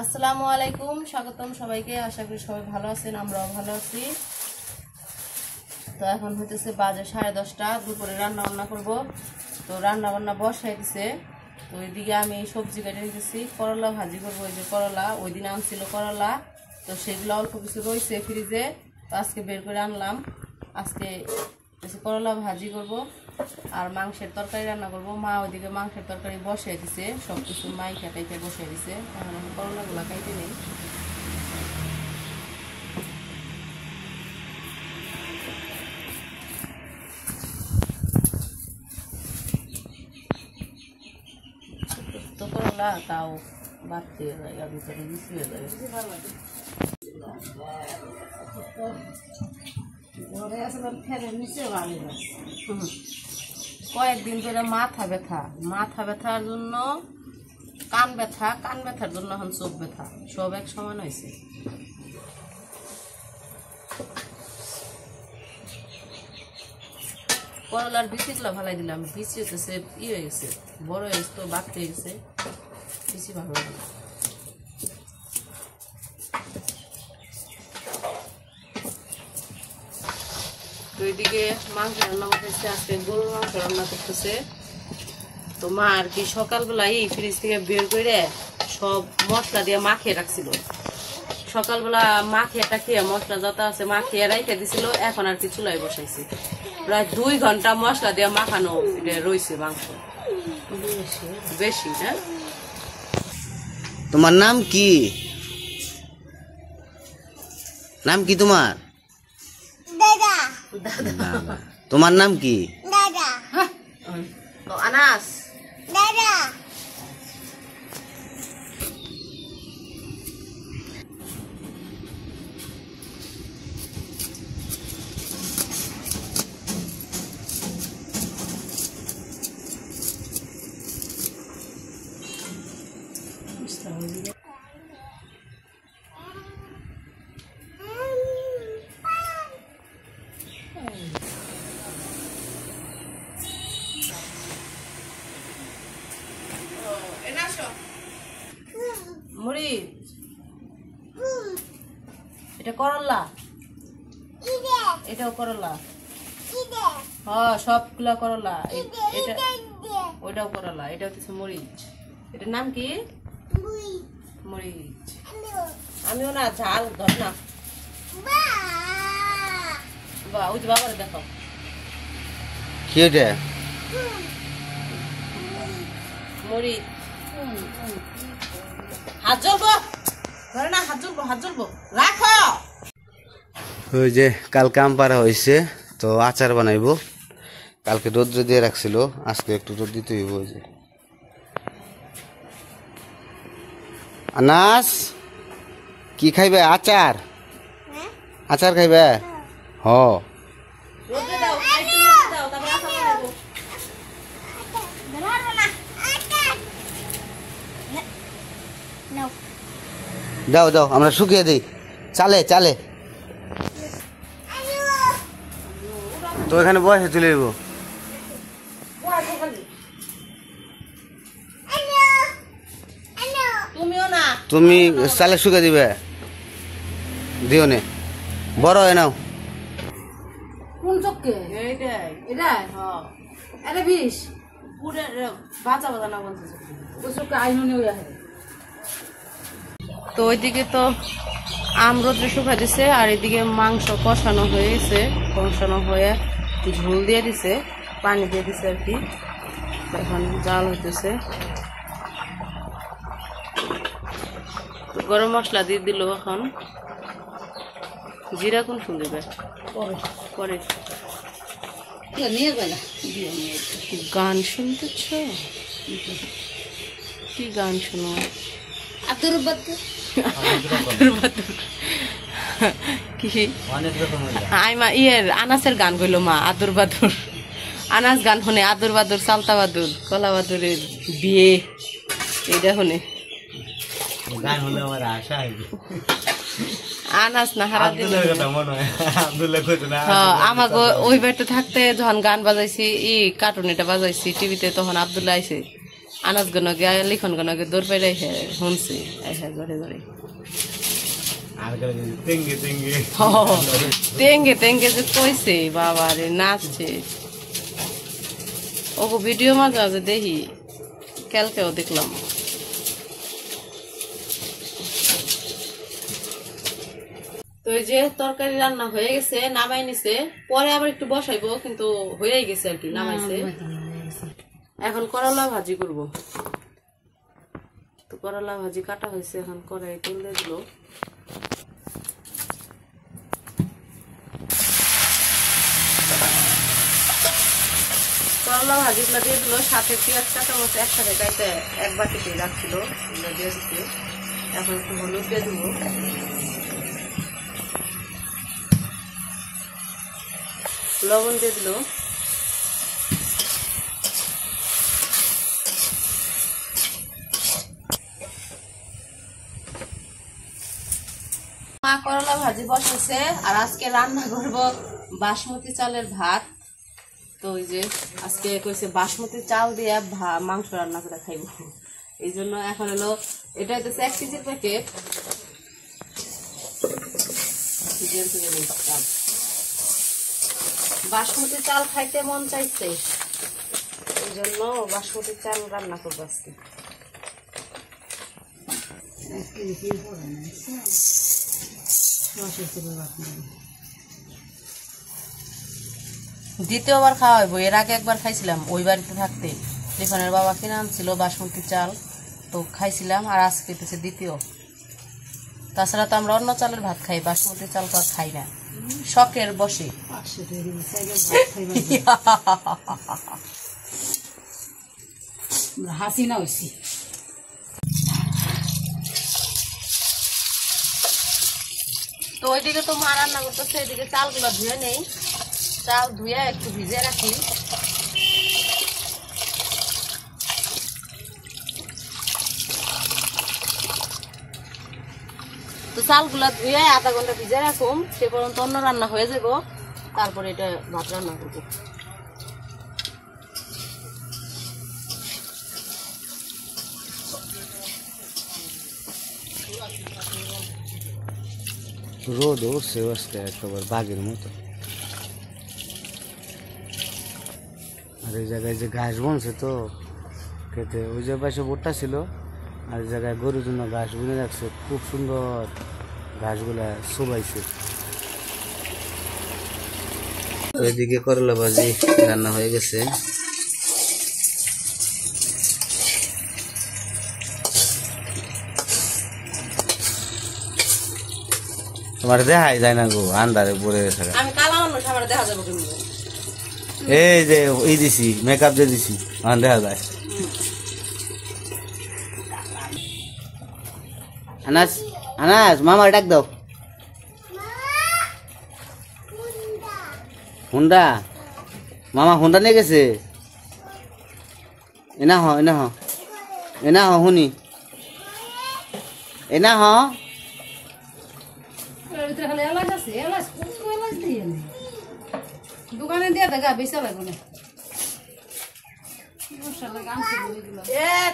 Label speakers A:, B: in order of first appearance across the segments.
A: আসসালামু আলাইকুম, স্বাগতম সবাইকে। আশা করি সবাই ভালো আছেন, আমরাও ভালো আছি। তো এখন হইতেছে বাজে 10:30, দুপুরে রান্না বান্না করবো। তো রান্না বান্না বসাই দিছে। তো ওইদিকে আমি সবজি কেটে রেখেছি, করলা ভাজি করবো। ওই যে করলা ওই দিন আনছিল করলা, তো সেগুলো অল্প কিছু রয়েছে ফ্রিজে, তো আজকে বের করে আনলাম। আজকে করলা ভাজি করব আর মাংসের তরকারি রান্না করব। মা ওইদিকে মাংসের তরকারি বসিয়ে দিছে, সব কিছু মাইখা টাইখা বসিয়ে দিছে। এখন আমি করলাগুলো কাইটে নেই। তো করলা তাও বাড়তে জায়গা ভিতরে মিশি হয়ে যাবে। কয়েকদিন ধরে মাথা ব্যথার জন্য কান ব্যথার জন্য এখন চোখ ব্যথা, সব এক সমান হয়েছে। করলার বিচিগুলো ভালাই দিলাম, বিচি হতেছে হয়ে গেছে, বড় হয়ে গেছে, তো বাড়তে গেছে, বিচি ভালো লাগে। তো এদিকে মাংস রান্না করতেছে, আজকে গরুর মাংস রান্না করতেছে। তো মা আর কি সকালবেলা এই ফ্রিজ থেকে বের করে সব মশলা দিয়ে মাখিয়ে রাখছিল। সকালবেলা মাখিয়ে টাখিয়ে মশলা যত আছে মাখিয়ে রাইখে দিছিল। এখন আর কি চুলাই বসাইছি, প্রায় 2 ঘন্টা মশলা দিয়ে মাখানো রয়েছে মাংস, বেশি না।
B: তোমার নাম কি? নাম কি তোমার? দাদা। তোমার নাম কি?
A: দাদা। আনাস দাদা। মুড়ি, এটা করলা, এটাও করলা, হ্যাঁ সবগুলা করলা। এটা ওইটাও করলা, এটা হচ্ছে মরিচ। এটার নাম কি? মরিচ। আমিও না ঝাল ধর না, বা ওই যে বাবারে দেখো
B: কি ওটা?
A: মরিচ। হাত জ্বলবো, ধরে না, হাত জ্বলবো, রাখো।
B: ওই যে কালকে আম পাড়া হয়েছে, তো আচার বানাইবো। কালকে রোদ্রে দিয়ে রাখছিল, আজকে একটু রোদ দিতে হইব। ওই যে আনাস কি খাইবে? আচার, আচার খাইবে? হ
A: রোদে দাও, একটু রোদে দাও, তারপর আচার বানাবো।
B: দাও দাও, আমরা শুকিয়ে দিই। চালে চালে তো এখানে বয়সে চলে যাবো।
A: তুমিও না,
B: তুমি চালে শুকিয়ে দিবে, দিও নে, বড় হয় নাও।
A: কোন চক্কে? এইটাই এটাই, হ্যাঁ এটা বিষ পুরে বাঁচা বাঁচা না বলছে ওই চক্কে আইনুনি হয়ে আছে। তো ওইদিকে তো আম রোদ্রে শুকা দিছে, আর এদিকে মাংস কষানো হয়ে গেছে, কষানো হয়ে ঝোল দিয়ে দিছে, পানি দিয়ে দিছে আর কি। এখন জাল হইতেছে, গরম মশলা দিয়ে দিল। এখন জিরা কোন শুন দেবে পরে। গান শুনতেছ? কি গান শোনো? কি ইয়ের আনাসের গান গইল মা, আদর বাদুর। আনাস গান শুনে, আদর বাদুর, সালতা বাদুর, কলা বাদুরের বিয়ে, এইটা শুনে। আনাস না হারা দিন আমাকে ওই বাড়িতে থাকতে যখন গান বাজাইছি, ই কার্টুন এটা বাজাইছি টিভিতে, তখন আব্দুল্লাহ আইসে, আনাজ গনকে লিখন গনকে দৌড় পেয়ে শুনছি ঘরে ঘরে তেঙ্গে তেঙ্গে যে কইছে বাবা রে নাচছে ওকে ভিডিও মাঝে মাঝে দেখি কালকেও দেখলাম। তো এই যে তরকারি রান্না হয়ে গেছে, নামাই নিছে, পরে আবার একটু বসাইবো, কিন্তু হয়ে গেছে আর কি, নামাইছে। এখন করলা ভাজি করব। তো করলা ভাজি কাটা হয়েছে, এখন কড়াই তেল দিয়ে দিল। করলা ভাজিগুলো দিয়ে দিল, সাথে পেঁয়াজ কাঁচামরিচ একসাথে গাইতে এক বাটিতে রাখছিল, দিয়ে দিচ্ছে। এখন একটু হলুদ দিয়ে দিব, লবণ দিয়ে দিল, মা করলা ভাজি বসেছে। আর আজকে রান্না করব বাসমতি চালের ভাত। তো ওই যে আজকে কইছে বাসমতি চাল দিয়ে মাংস রান্না করে খাইব, এই জন্য এখন হলো এটা হইতেছে 1 কেজির প্যাকেট। বাসমতি চাল খাইতে মন চাইছে, এই জন্য বাসমতি চাল রান্না করবো আজকে। দ্বিতীয়বার খাওয়া হইব, এর আগে একবার খাইছিলাম ওই বাড়িতে থাকতে, লিখনের বাবা কিনে আনছিল বাসমতি চাল, তো খাইছিলাম। আর আজকে হইতেছে দ্বিতীয়। তাছাড়া তো আমরা অন্য চালের ভাত খাই, বাসমতি চাল তো আর খাই না, শখের বসে। হাসি না হইছি। তো ওইদিকে তো মা রান্না করতেছে, এদিকে চালগুলো ধুয়ে নেই, চাল ধুয়ে একটু ভিজে রাখি। তো চালগুলা ধুয়ে আধা ঘন্টা ভিজে রাখুম, সে পর্যন্ত অন্য রান্না হয়ে যাব, তারপরে এটা ভাত রান্না করবো।
B: রোদ উঠছে আজকে একেবারে বাঘের মতো। আর এই জায়গায় যে ঘাস বনছে তো খেতে, ওই যে পাশে ভুট্টা ছিল, আর এই জায়গায় গরুর জন্য ঘাস বুনে রাখছে, খুব সুন্দর ঘাসগুলা শুবাইছে। ওইদিকে করলা ভাজি রান্না হয়ে গেছে। তোমার দেখাই যায় না গো, আন্ধারে পড়ে গেছে। এই যে এই দিছি, মেকআপ দিয়ে দিছি, আমার দেখা যায়। আনাস আনাস মামার ডাক দাও। হুন্ডা মামা হুন্ডা নিয়ে গেছে। এনা হ এনা হ এনা হ শুনি এনা হ।
A: দোকানে দিয়ে দেখা বেচা লাগবে না।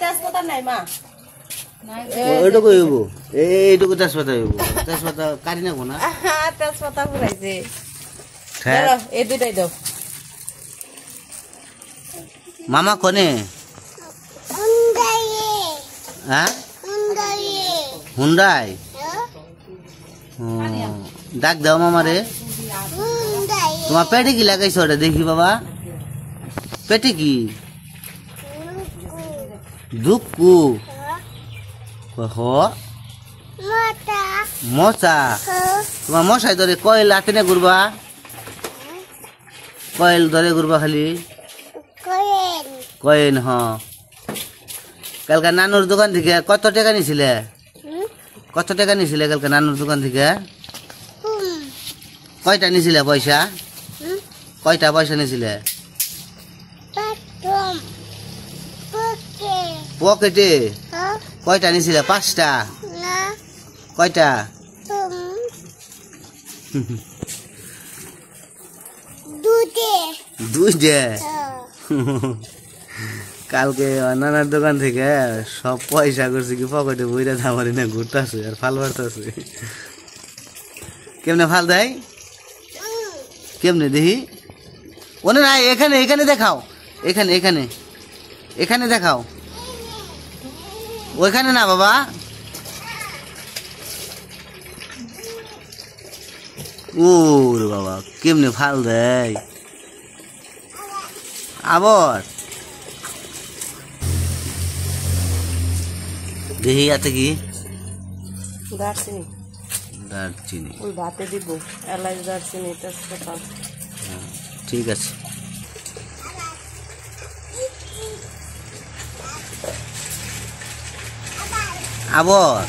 A: তেজপাতা নাই মা,
B: এইটুকু হইব, এইটুকু তেজপাতা হইব, তেজপাতা কাটি নেবো না।
A: তেজপাতা ফুরাইছে,
B: হ্যাঁ
A: এই দুটাই দাও।
B: মামা কনে হ্যাঁ হুন্ডাই, ডাক দাও মামা রে। তোমার পেটে কি লাগাইছ ওটা দেখি বাবা, পেটে কি দুঃখু মশা, তোমার মশাই ধরে কয়েল হাতে না ঘুরবা, কয়েল ধরে ঘুরবা খালি কয়েন। হ কালকে নানুর দোকান থেকে কত টাকা নিছিলে, কত টাকা নিছিলে কালকে নানুর দোকান থেকে? কয়টা নিছিলে পয়সা, কয়টা পয়সা নিছিলে? পকেটে কয়টা নিছিলে? 5টা। কয়টা? দুইটা। কালকে নানার দোকান থেকে সব পয়সা করছে কি পকেটে বইরা ধামারি না ঘুরতেছে আর ফাল মারতেছে। কেমনে ফাল দেয় কেমনে দেখি? ওনে না, এখানে এখানে দেখাও, এখানে এখানে এখানে দেখাও, ওইখানে না বাবা। ওর বাবা কেমনে ফাল দেয় আবার দেখি আছে কি?
A: দারচিনি।
B: দারচিনি
A: ওই ভাতে দিব, এলাচ দারচিনি তেজপাতা।
B: ঠিক আছে। আবার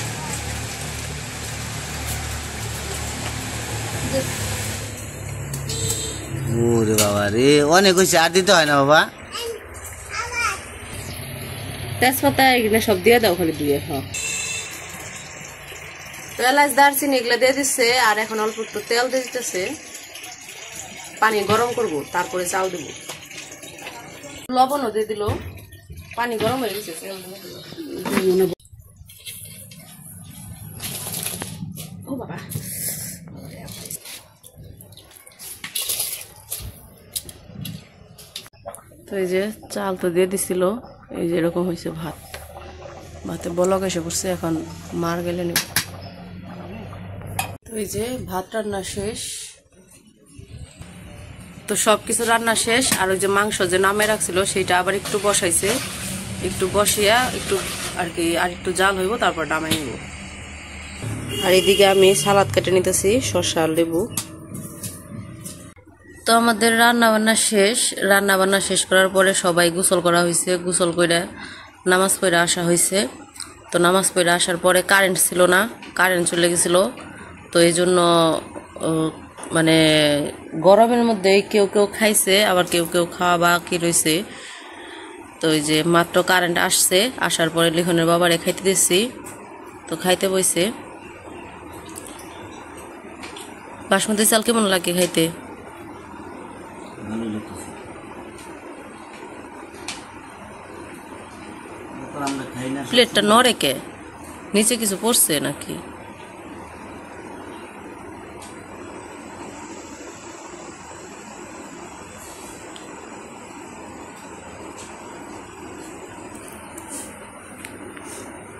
B: ওরে বাবা রে, অনেক হয়েছে, আর দিতে হয় না বাবা?
A: তেজপাতা এগুলো সব দিয়ে দাও, খালি দিয়ে তো এলাচ দারচিনি এগুলো দিয়ে দিচ্ছে। আর এখন অল্প একটু তেল দিয়ে দিতেছে, পানি গরম করব, তারপরে চাল দেব, লবণও দিয়ে দিল, পানি গরম হয়ে গেছে। ও বাবা, তো এই যে চাল তো দিয়ে দিছিল, এই যে এরকম হয়েছে ভাত, ভাতে বলক এসে পড়ছে, এখন মার গেলে নেব। তো এই যে ভাত রান্না শেষ, তো সবকিছু রান্না শেষ। আর ওই যে মাংস যে নামে রাখছিল সেটা আবার একটু বসাইছে, একটু বসিয়া একটু আর কি আর একটু জাল হইব, তারপর নামাই নিব। আর এদিকে আমি সালাদ কেটে নিতেছি, শসা লেবু। তো আমাদের রান্না বান্না শেষ করার পরে সবাই গোসল করা হয়েছে, গোসল করে নামাজ পড়ে আসা হয়েছে। তো নামাজ পড়ে আসার পরে কারেন্ট ছিল না, কারেন্ট চলে গেছিল। তো এই জন্য মানে গরমের মধ্যে কেউ কেউ খাইছে, আবার কেউ কেউ খাওয়া বাকি রয়েছে। তো এই যে মাত্র কারেন্ট আসছে, আসার পরে লিখনের বাবারে খাইতে দিচ্ছি, তো খাইতে বইছে। বাসমতি চাল কেমন লাগে খাইতে? প্লেটটা নড়ে কে? নিচে কিছু পড়ছে নাকি?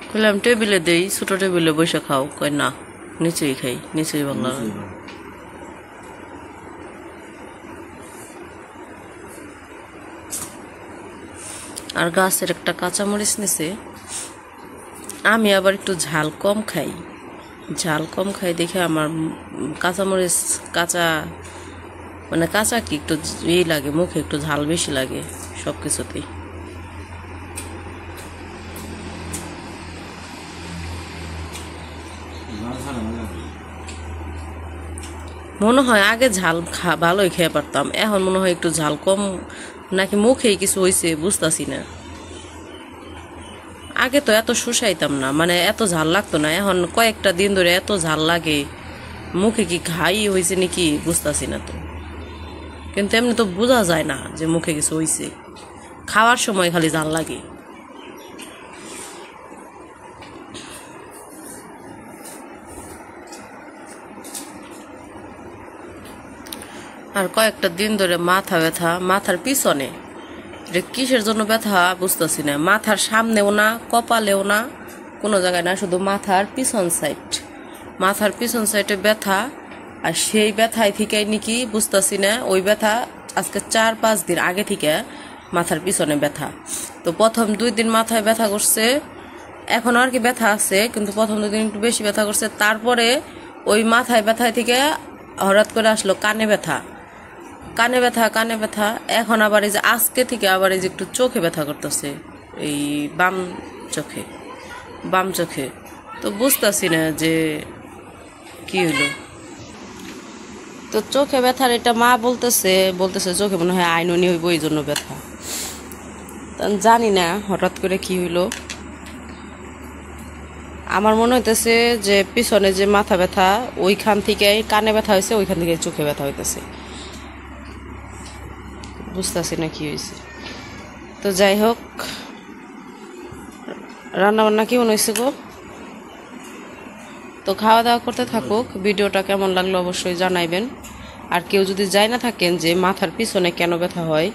A: কইলাম টেবিলে দেই, ছোট টেবিলে বসে খাও, কই না নিচেই খাই, নিচেই ভালো লাগে। আর গাছের একটা কাঁচামরিচ নিছে, আমি আবার একটু ঝাল কম খাই দেখে আমার কাঁচামরিচ কাঁচা মানে কাঁচা কি একটু এই লাগে, মুখে একটু ঝাল বেশি লাগে সব কিছুতেই। মনে হয় আগে ঝাল ভালোই খেয়ে পারতাম, এখন মনে হয় একটু ঝাল কম, নাকি মুখেই কিছু হয়েছে বুঝতেছি না। আগে তো এত শুষাইতাম না, মানে এত ঝাল লাগতো না, এখন কয়েকটা দিন ধরে এত ঝাল লাগে, মুখে কি ঘাই হয়েছে নাকি বুঝতেছি না। তো কিন্তু এমনি তো বোঝা যায় না যে মুখে কিছু হয়েছে, খাওয়ার সময় খালি ঝাল লাগে। আর কয়েকটা দিন ধরে মাথা ব্যথা, মাথার পিছনে, এটা কিসের জন্য ব্যথা বুঝতেছি না। মাথার সামনেও না, কপালেও না, কোনো জায়গায় না, শুধু মাথার পিছন সাইডে ব্যথা। আর সেই ব্যথায় থেকে নাকি বুঝতেছি না, ওই ব্যথা আজকে 4-5 দিন আগে থেকে মাথার পিছনে ব্যথা। তো প্রথম 2 দিন মাথায় ব্যথা করছে, এখন আর কি ব্যথা আছে, কিন্তু প্রথম 2 দিন একটু বেশি ব্যথা করছে। তারপরে ওই মাথায় ব্যথায় থেকে হঠাৎ করে আসলো কানে ব্যথা। এখন আবার এই যে আজকে থেকে আবার এই যে একটু চোখে ব্যথা করতেছে, এই বাম চোখে। তো বুঝতেছি না যে কি হলো। তো চোখে ব্যথার এটা মা বলতেছে চোখে মনে হয় আইননি হইব, এই জন্য ব্যথা। জানি না হঠাৎ করে কি হইলো। আমার মনে হইতেছে যে পিছনে যে মাথা ব্যথা, ওইখান থেকে কানে ব্যথা হয়েছে, ওইখান থেকে চোখে ব্যথা হইতেছে, বুঝতেছি না কি হয়েছে। তো যাই হোক, রান্নাবান্না কেমন হয়েছে গো? তো খাওয়া দাওয়া করতে থাকুক। ভিডিওটা কেমন লাগলো অবশ্যই জানাইবেন। আর কেউ যদি যায় না থাকেন যে মাথার পিছনে কেন ব্যথা হয়,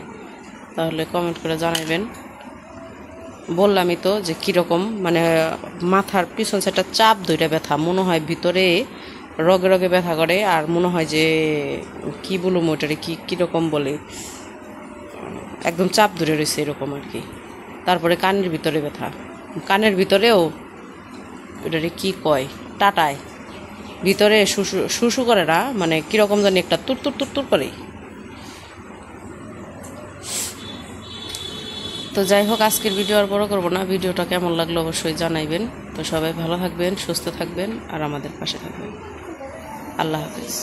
A: তাহলে কমেন্ট করে জানাইবেন। বললামই তো যে কীরকম, মানে মাথার পিছন সাইডটা চাপ ধরে ব্যথা, মনে হয় ভিতরে রগে রগে ব্যথা করে। আর মনে হয় যে কি বলবো ওটারে, কীরকম বলে, একদম চাপ ধরে রয়েছে এরকম আর কি। তারপরে কানের ভিতরে ব্যথা, কানের ভিতরেও ওটারে কি কয়, টাটায় ভিতরে শুশু করে না, মানে কীরকম জানি একটা তুর তুর তুর তুর করে। তো যাই হোক, আজকের ভিডিও আর বড় করবো না। ভিডিওটা কেমন লাগলো অবশ্যই জানাইবেন। তো সবাই ভালো থাকবেন, সুস্থ থাকবেন, আর আমাদের পাশে থাকবেন। আল্লাহ হাফেজ।